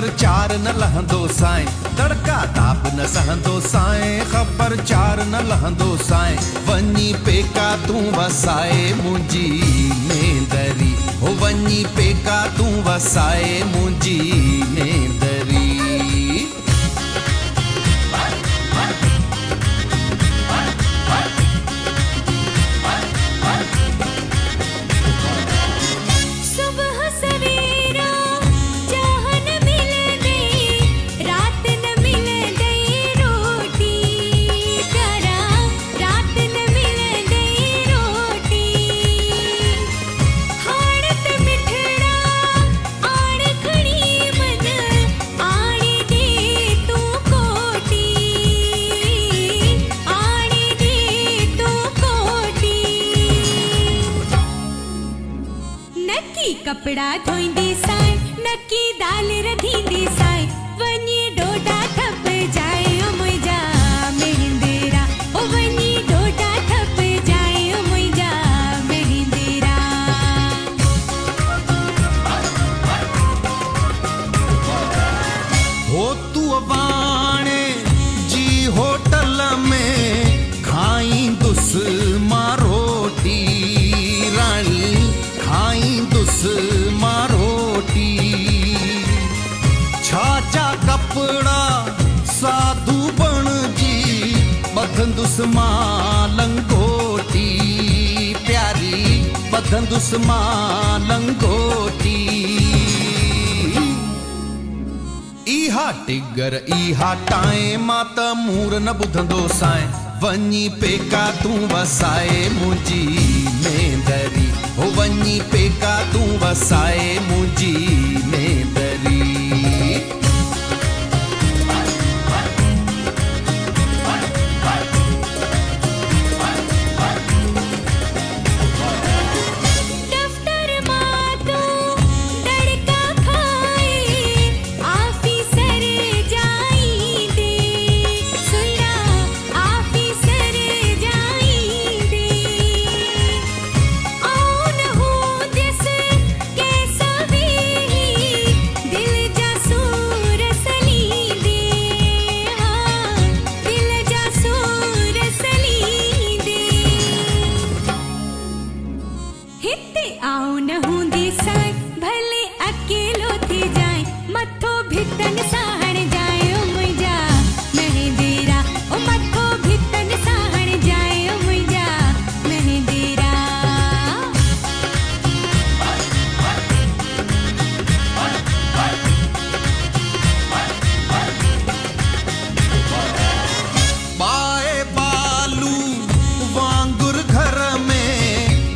ख़बर चार न लहंदो साएं, तड़का ताप न सहंदो साएं, ख़बर चार न लहंदो साएं, वञी पेका तूं वसाए मुंहिंजी नेंदरी, हो वञी पेका तूं वसाए मुंहिंजी नेंदरी। कपड़ा धोईंदी साएं, नकी दाल रधींदी साएं, वञी डोडा थप जाए ओ मुंहिंजा मेहिंदेरा, ओ वञी डोडा थप जाए ओ मुंहिंजा मेहिंदेरा। हो तू वाणे जी होटल में खाईंदुस मां रोटी, राणी खाईंदुस मां रोटी, छाजा कपड़ा साधु बणजी बधंदुस मां लंगोटी, प्यारी बधंदुस मां लंगोटी। इहा टिगर इहा टाइम मां त मूर न ॿुधंदो साएं, वञी पेका तूं वसाए मुंहिंजी नेंदरी, हो वञी पेका तूं वसाए मुंहिंजी नेंदरी।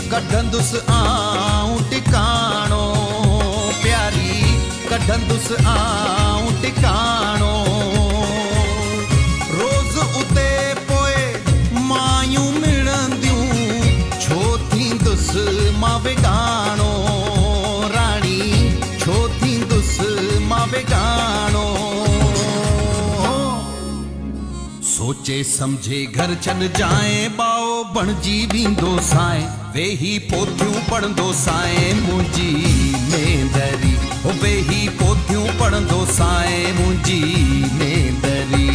कढंदुस आऊं टिकाणो, प्यारी कढंदुस आऊं टिकाणो, रोज़ उते पोए मायूं मिलंदियूं, छो थींदुस मां वेगाणो, राणी छो थींदुस मां वेगाणो। सोचे समझे घर छॾ जाए, ॿाओ बणजी वेंदो साएं, वेही पोथियूं पढ़ंदो साएं मुंहिंजी नेंदरी, हो वेही पोथियूं पढ़ंदो साएं मुंहिंजी नेंदरी।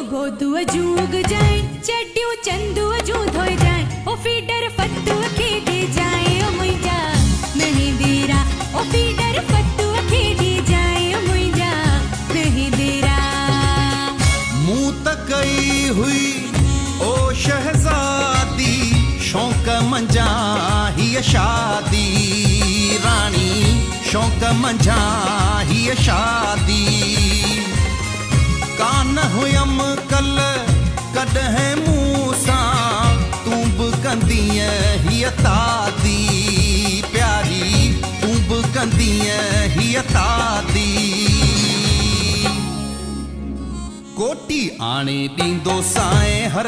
गोदुआ जूग जाए, चड्डियूं चंदुआ जूं धोए जाए, ओ फीडर फतुआ खेॾे जाए ओ मुंहिंजा मेहिंदेरा, ओ फीडर फतुआ खेॾे जाए ओ मुंहिंजा मेहिंदेरा। मूं त कई हुई ओ शहज़ादी, शौक़ मंझा हीअ शादी, राणी शौक़ मंझा हीअ शादी, कान हुयम कल कॾहिं मूं सां, तूं बि कंदीअ हीअ तादी। मिलंदीअ हीअ तादी कोटी आणे ॾींदो साए हर